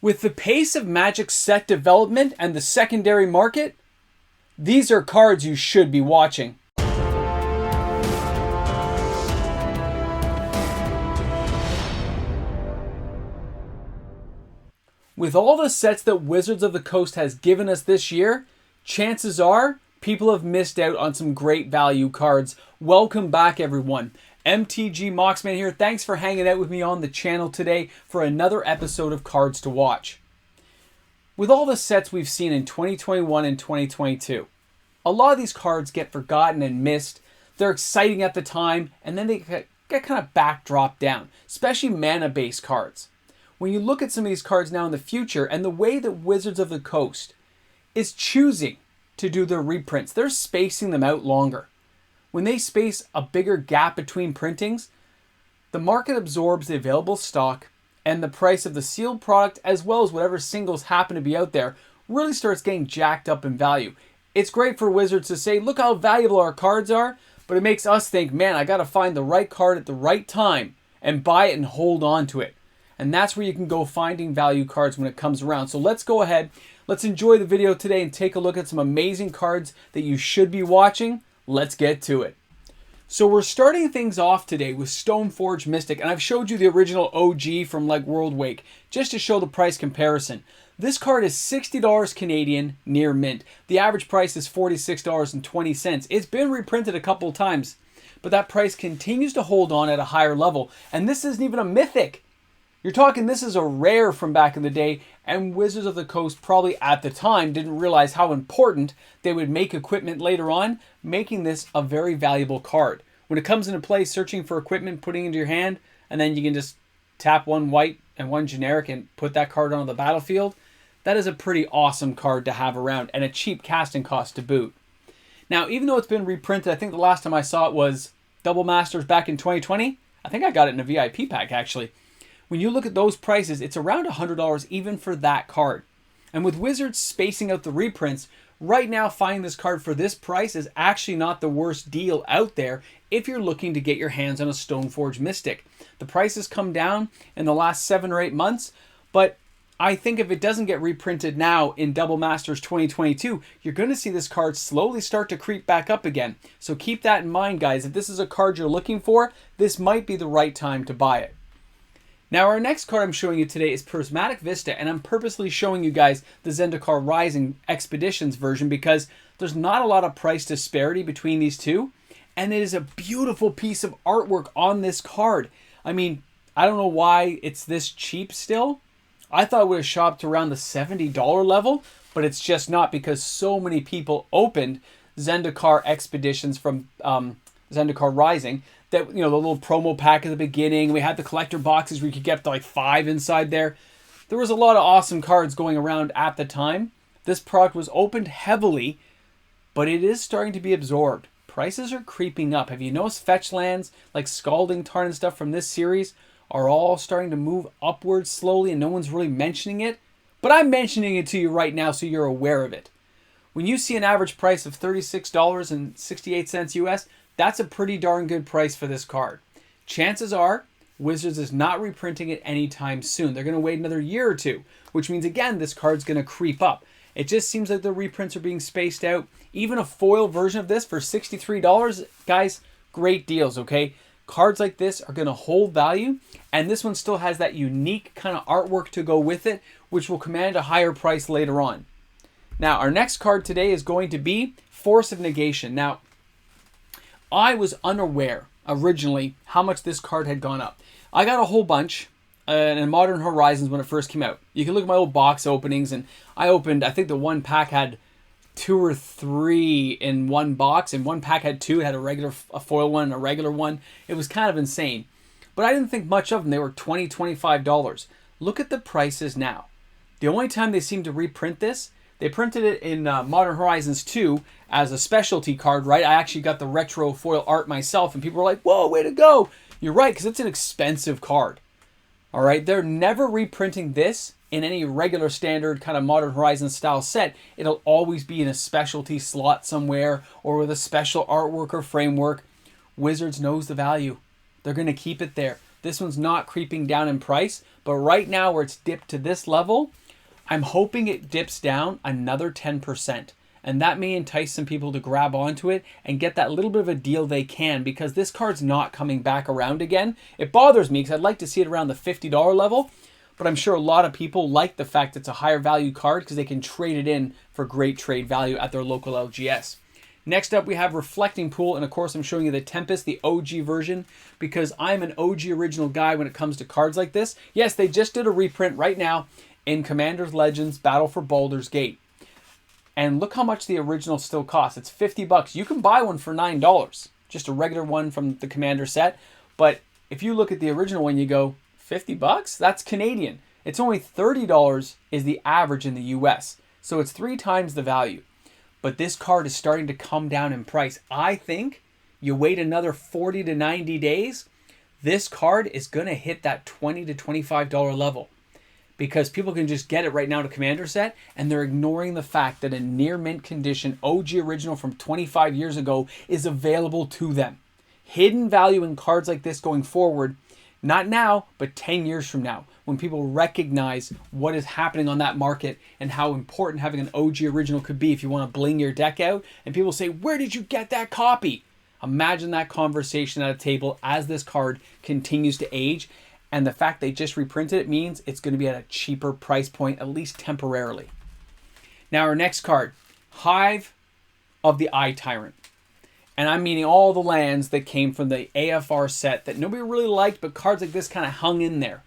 With the pace of Magic's set development and the secondary market, these are cards you should be watching. With all the sets that Wizards of the Coast has given us this year, chances are people have missed out on some great value cards. Welcome back, everyone. MTG Moxman here. Thanks for hanging out with me on the channel today for another episode of Cards to Watch. With all the sets we've seen in 2021 and 2022, a lot of these cards get forgotten and missed. They're exciting at the time, and then they get kind of backdropped down, especially mana-based cards. When you look at some of these cards now in the future, and the way that Wizards of the Coast is choosing to do their reprints, they're spacing them out longer. When they space a bigger gap between printings, the market absorbs the available stock, and the price of the sealed product, as well as whatever singles happen to be out there, really starts getting jacked up in value. It's great for Wizards to say, look how valuable our cards are, but it makes us think, man, I got to find the right card at the right time and buy it and hold on to it. And that's where you can go finding value cards when it comes around. So let's go ahead, let's enjoy the video today and take a look at some amazing cards that you should be watching. Let's get to it. So we're starting things off today with Stoneforge Mystic, and I've showed you the original OG from like World Wake just to show the price comparison. This card is $60 Canadian near mint. The average price is $46.20. It's been reprinted a couple of times, but that price continues to hold on at a higher level. And this isn't even a mythic. You're talking this is a rare from back in the day, and Wizards of the Coast probably at the time didn't realize how important they would make equipment later on, making this a very valuable card. When it comes into play, searching for equipment, putting it into your hand, and then you can just tap one white and one generic and put that card on the battlefield, that is a pretty awesome card to have around, and a cheap casting cost to boot. Now, even though it's been reprinted, I think the last time I saw it was Double Masters back in 2020. I think I got it in a VIP pack, actually. When you look at those prices, it's around $100 even for that card. And with Wizards spacing out the reprints, right now finding this card for this price is actually not the worst deal out there if you're looking to get your hands on a Stoneforge Mystic. The price has come down in the last 7 or 8 months, but I think if it doesn't get reprinted now in Double Masters 2022, you're going to see this card slowly start to creep back up again. So keep that in mind, guys. If this is a card you're looking for, this might be the right time to buy it. Now, our next card I'm showing you today is Prismatic Vista, and I'm purposely showing you guys the Zendikar Rising Expeditions version because there's not a lot of price disparity between these two, and it is a beautiful piece of artwork on this card. I mean, I don't know why it's this cheap still. I thought it would have shopped around the $70 level, but it's just not because so many people opened Zendikar Expeditions from Zendikar Rising that, you know, the little promo pack at the beginning. We had the collector boxes where you could get to like 5 inside there. There was a lot of awesome cards going around at the time. This product was opened heavily, but it is starting to be absorbed. Prices are creeping up. Have you noticed fetch lands like Scalding Tarn and stuff from this series are all starting to move upwards slowly and no one's really mentioning it? But I'm mentioning it to you right now so you're aware of it. When you see an average price of $36.68 US, that's a pretty darn good price for this card. Chances are Wizards is not reprinting it anytime soon. They're going to wait another year or two, which means, again, this card's going to creep up. It just seems like the reprints are being spaced out. Even a foil version of this for $63, guys, great deals, okay? Cards like this are going to hold value, and this one still has that unique kind of artwork to go with it, which will command a higher price later on. Now, our next card today is going to be Force of Negation. Now, I was unaware originally how much this card had gone up. I got a whole bunch in Modern Horizons when it first came out. You can look at my old box openings, and I opened, I think the one pack had 2 or 3 in one box, and one pack had 2. It had a foil one and a regular one. It was kind of insane. But I didn't think much of them. They were $20, $25. Look at the prices now. The only time they seem to reprint this, they printed it in Modern Horizons 2 as a specialty card, right? I actually got the retro foil art myself, and people were like, whoa, way to go. You're right, because it's an expensive card. All right, they're never reprinting this in any regular standard kind of Modern Horizons style set. It'll always be in a specialty slot somewhere or with a special artwork or framework. Wizards knows the value. They're going to keep it there. This one's not creeping down in price, but right now where it's dipped to this level, I'm hoping it dips down another 10%. And that may entice some people to grab onto it and get that little bit of a deal they can, because this card's not coming back around again. It bothers me because I'd like to see it around the $50 level, but I'm sure a lot of people like the fact it's a higher value card because they can trade it in for great trade value at their local LGS. Next up, we have Reflecting Pool, and of course I'm showing you the Tempest, the OG version, because I'm an OG original guy when it comes to cards like this. Yes, they just did a reprint right now in Commander's Legends Battle for Baldur's Gate. And look how much the original still costs. It's $50. You can buy one for $9, just a regular one from the Commander set. But if you look at the original one, you go, $50? That's Canadian. It's only $30 is the average in the US. So it's 3 times the value. But this card is starting to come down in price. I think you wait another 40 to 90 days, this card is going to hit that $20 to $25 level. Because people can just get it right now to Commander set, and they're ignoring the fact that a near mint condition OG original from 25 years ago is available to them. Hidden value in cards like this going forward, not now, but 10 years from now, when people recognize what is happening on that market and how important having an OG original could be if you want to bling your deck out, and people say, where did you get that copy? Imagine that conversation at a table as this card continues to age. And the fact they just reprinted it means it's going to be at a cheaper price point, at least temporarily. Now our next card, Hive of the Eye Tyrant. And I'm meaning all the lands that came from the AFR set that nobody really liked, but cards like this kind of hung in there.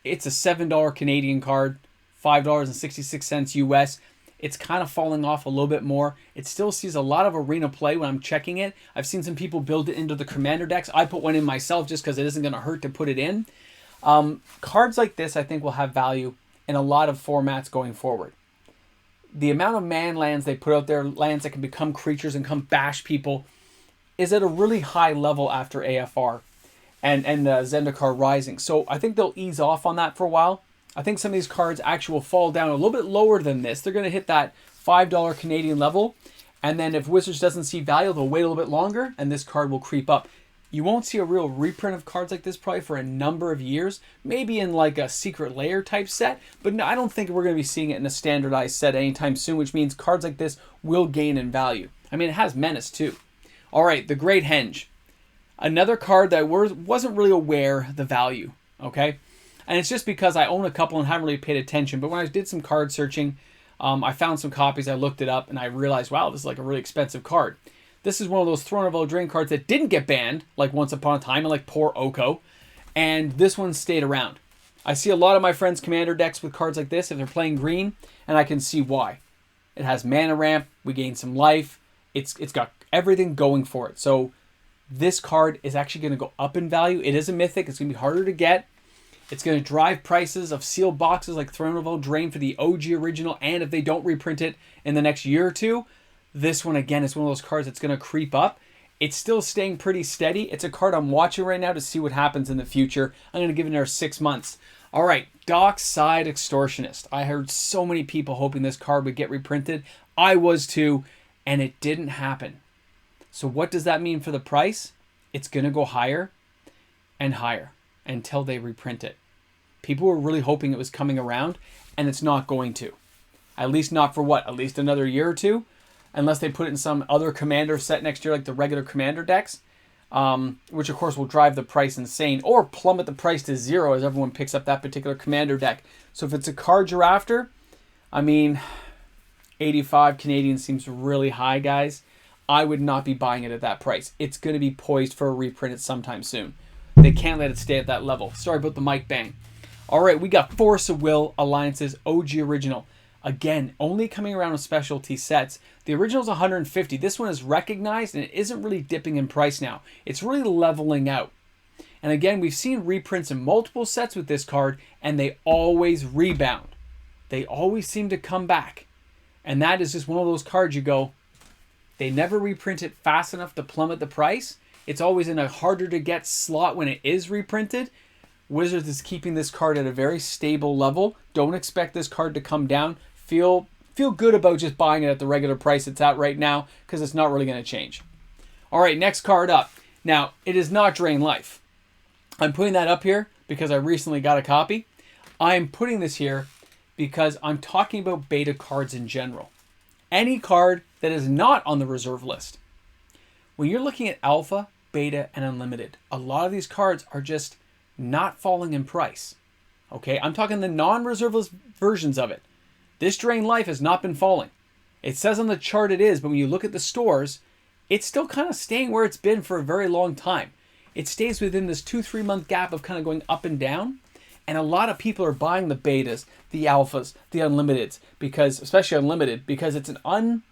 It's a $7 Canadian card, $5.66 US. It's kind of falling off a little bit more. It still sees a lot of arena play when I'm checking it. I've seen some people build it into the Commander decks. I put one in myself just because it isn't going to hurt to put it in. Cards like this, I think, will have value in a lot of formats going forward. The amount of man lands they put out there, lands that can become creatures and come bash people, is at a really high level after AFR and Zendikar Rising. So I think they'll ease off on that for a while. I think some of these cards actually will fall down a little bit lower than this. They're going to hit that $5 Canadian level. And then if Wizards doesn't see value, they'll wait a little bit longer and this card will creep up. You won't see a real reprint of cards like this probably for a number of years. Maybe in like a Secret Lair type set. But no, I don't think we're going to be seeing it in a standardized set anytime soon, which means cards like this will gain in value. I mean, it has Menace too. All right, the Great Henge. Another card that I wasn't really aware the value, okay? And it's just because I own a couple and haven't really paid attention. But when I did some card searching, I found some copies, I looked it up, and I realized, wow, this is like a really expensive card. This is one of those Throne of Eldraine cards that didn't get banned, like Once Upon a Time, and like poor Oko. And this one stayed around. I see a lot of my friends' Commander decks with cards like this if they're playing green, and I can see why. It has mana ramp, we gain some life, it's got everything going for it. So this card is actually going to go up in value. It is a mythic, it's going to be harder to get. It's going to drive prices of sealed boxes like Throne of Eldraine for the OG original, and if they don't reprint it in the next year or two, this one again is one of those cards that's going to creep up. It's still staying pretty steady. It's a card I'm watching right now to see what happens in the future. I'm going to give it another 6 months. All right, Dockside Extortionist. I heard so many people hoping this card would get reprinted. I was too, and it didn't happen. So what does that mean for the price? It's going to go higher and higher until they reprint it. People were really hoping it was coming around, and it's not going to. At least not for what? At least another year or two? Unless they put it in some other Commander set next year, like the regular Commander decks, which of course will drive the price insane, or plummet the price to zero as everyone picks up that particular Commander deck. So if it's a card you're after, I mean, 85 Canadian seems really high, guys. I would not be buying it at that price. It's going to be poised for a reprint at sometime soon. They can't let it stay at that level. Sorry about the mic bang. All right, we got Force of Will Alliance's OG original. Again, only coming around with specialty sets. The original is 150. This one is recognized and it isn't really dipping in price now. It's really leveling out. And again, we've seen reprints in multiple sets with this card and they always rebound. They always seem to come back. And that is just one of those cards you go, they never reprint it fast enough to plummet the price. It's always in a harder to get slot when it is reprinted. Wizards is keeping this card at a very stable level. Don't expect this card to come down. Feel good about just buying it at the regular price it's at right now because it's not really going to change. All right, next card up. Now, it is not Drain Life. I'm putting that up here because I recently got a copy. I'm putting this here because I'm talking about beta cards in general. Any card that is not on the reserve list. When you're looking at alpha, beta, and unlimited, a lot of these cards are just not falling in price. Okay, I'm talking the non-reserve list versions of it. This Drain Life has not been falling. It says on the chart it is, but when you look at the stores, it's still kind of staying where it's been for a very long time. It stays within this 2-3 month gap of kind of going up and down. And a lot of people are buying the betas, the alphas, the unlimiteds, because, especially unlimited, because it's an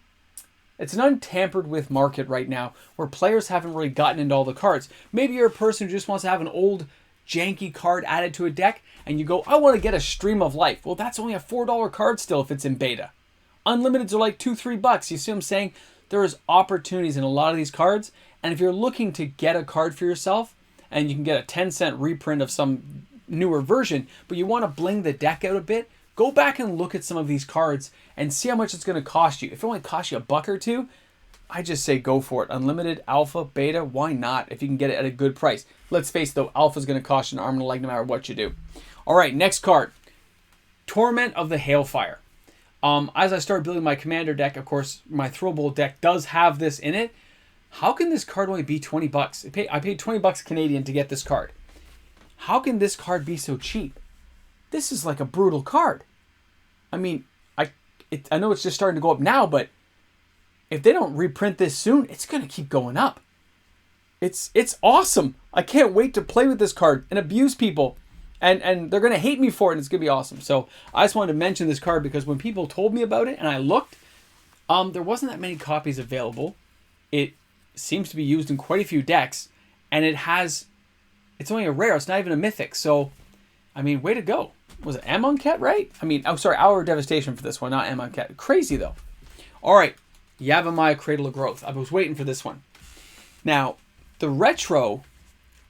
untampered with market right now where players haven't really gotten into all the cards. Maybe you're a person who just wants to have an old janky card added to a deck and you go, I want to get a Stream of Life. Well, that's only a $4 card still if it's in beta. Unlimiteds are like $2-3. You see what I'm saying? There is opportunities in a lot of these cards. And if you're looking to get a card for yourself and you can get a 10-cent reprint of some newer version, but you want to bling the deck out a bit, go back and look at some of these cards and see how much it's going to cost you. If it only costs you $1 or $2, I just say go for it. Unlimited, alpha, beta, why not if you can get it at a good price? Let's face it though, alpha is going to cost you an arm and a leg no matter what you do. All right, next card. Torment of the Hailfire. As I start building my commander deck, of course, my Throw Bowl deck does have this in it. How can this card only be $20? I paid $20 Canadian to get this card. How can this card be so cheap? This is like a brutal card. I mean, I know it's just starting to go up now, but if they don't reprint this soon, it's going to keep going up. It's awesome. I can't wait to play with this card and abuse people. And they're going to hate me for it, and it's going to be awesome. So I just wanted to mention this card because when people told me about it and I looked, there wasn't that many copies available. It seems to be used in quite a few decks, and it's only a rare. It's not even a mythic. So, I mean, way to go. Was it Amonkhet, right? I mean, oh, sorry, Hour of Devastation for this one, not Amonkhet. Crazy, though. All right, Yavimaya, Cradle of Growth. I was waiting for this one. Now, the retro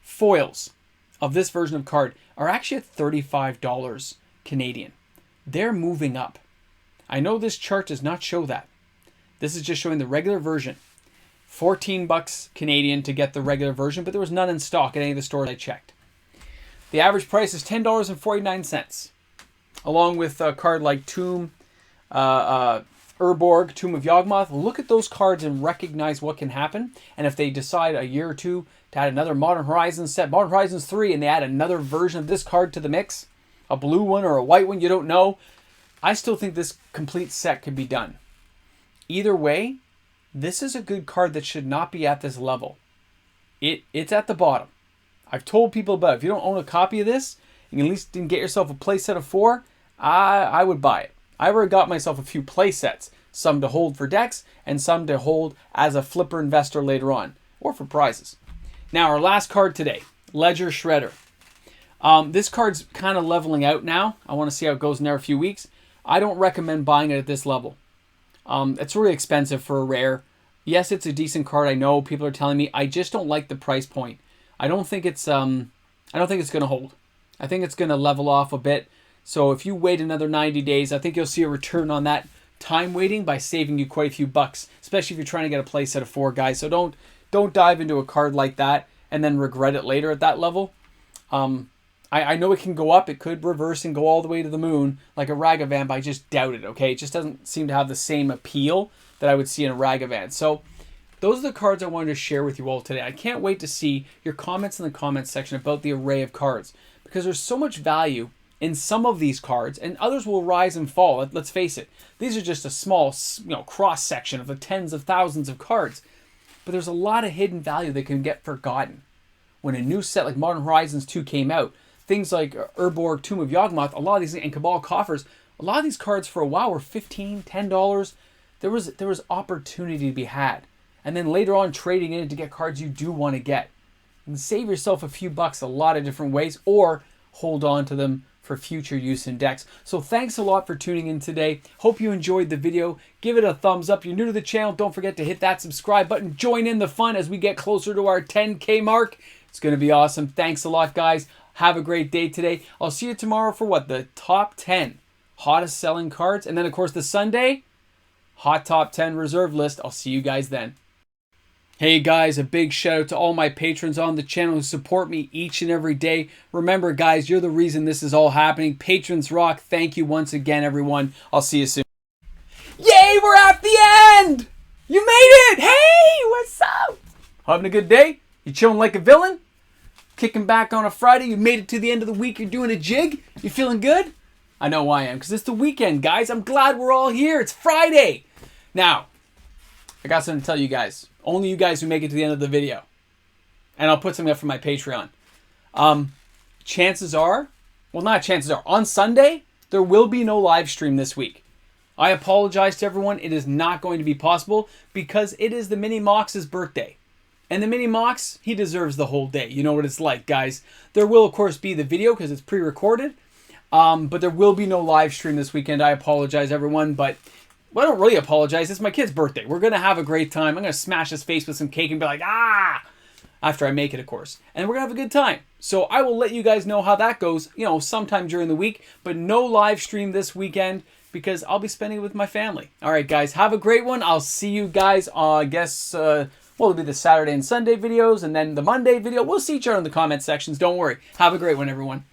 foils of this version of card are actually at $35 Canadian. They're moving up. I know this chart does not show that. This is just showing the regular version. $14 Canadian to get the regular version, but there was none in stock at any of the stores I checked. The average price is $10.49, along with a card like Tomb, Urborg, Tomb of Yawgmoth. Look at those cards and recognize what can happen. And if they decide a year or two to add another Modern Horizons set, Modern Horizons 3, and they add another version of this card to the mix, a blue one or a white one, you don't know, I still think this complete set could be done. Either way, this is a good card that should not be at this level. It's at the bottom. I've told people about it. If you don't own a copy of this, and at least didn't get yourself a playset of 4, I would buy it. I already got myself a few playsets, some to hold for decks, and some to hold as a flipper investor later on, or for prizes. Now, our last card today, Ledger Shredder. This card's kind of leveling out now. I want to see how it goes in there a few weeks. I don't recommend buying it at this level. It's really expensive for a rare. Yes, it's a decent card. I know people are telling me. I just don't like the price point. I don't think it's going to hold. I think it's going to level off a bit. So if you wait another 90 days, I think you'll see a return on that time waiting by saving you quite a few bucks, especially if you're trying to get a play set of 4 guys. So don't dive into a card like that and then regret it later at that level. I know it can go up. It could reverse and go all the way to the moon like a Ragavan, but I just doubt it, okay? It just doesn't seem to have the same appeal that I would see in a Ragavan. So those are the cards I wanted to share with you all today. I can't wait to see your comments in the comments section about the array of cards because there's so much value in some of these cards, and others will rise and fall. Let's face it. These are just a small, cross-section of the tens of thousands of cards. But there's a lot of hidden value that can get forgotten. When a new set like Modern Horizons 2 came out, things like Urborg, Tomb of Yawgmoth, a lot of these, and Cabal Coffers, a lot of these cards for a while were $15, $10. There was opportunity to be had. And then later on, trading in to get cards you do want to get. And save yourself a few bucks a lot of different ways, or hold on to them for future use in decks. So thanks a lot for tuning in today. Hope you enjoyed the video. Give it a thumbs up. You're new to the channel, don't forget to hit that subscribe button. Join in the fun as we get closer to our 10K mark. It's going to be awesome. Thanks a lot, guys. Have a great day today. I'll see you tomorrow for what? The top 10 hottest selling cards. And then, of course, the Sunday, hot top 10 reserve list. I'll see you guys then. Hey guys, a big shout out to all my patrons on the channel who support me each and every day. Remember guys, you're the reason this is all happening. Patrons rock. Thank you once again, everyone. I'll see you soon. Yay, we're at the end! You made it! Hey, what's up? Having a good day? You chilling like a villain? Kicking back on a Friday? You made it to the end of the week. You're doing a jig? You feeling good? I know I am, because it's the weekend, guys. I'm glad we're all here. It's Friday. Now, I got something to tell you guys. Only you guys who make it to the end of the video. And I'll put something up for my Patreon. Chances are, well, not chances are, on Sunday, there will be no live stream this week. I apologize to everyone. It is not going to be possible because it is the Mini Mox's birthday. And the Mini Mox, he deserves the whole day. You know what it's like, guys. There will, of course, be the video because it's pre-recorded. But there will be no live stream this weekend. I apologize, everyone. But well, I don't really apologize. It's my kid's birthday. We're going to have a great time. I'm going to smash his face with some cake and be like, ah! After I make it, of course. And we're going to have a good time. So I will let you guys know how that goes, you know, sometime during the week. But no live stream this weekend because I'll be spending it with my family. All right, guys. Have a great one. I'll see you guys, I guess, well, it'll be the Saturday and Sunday videos and then the Monday video. We'll see each other in the comment sections. Don't worry. Have a great one, everyone.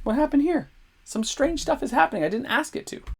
What happened here? Some strange stuff is happening. I didn't ask it to.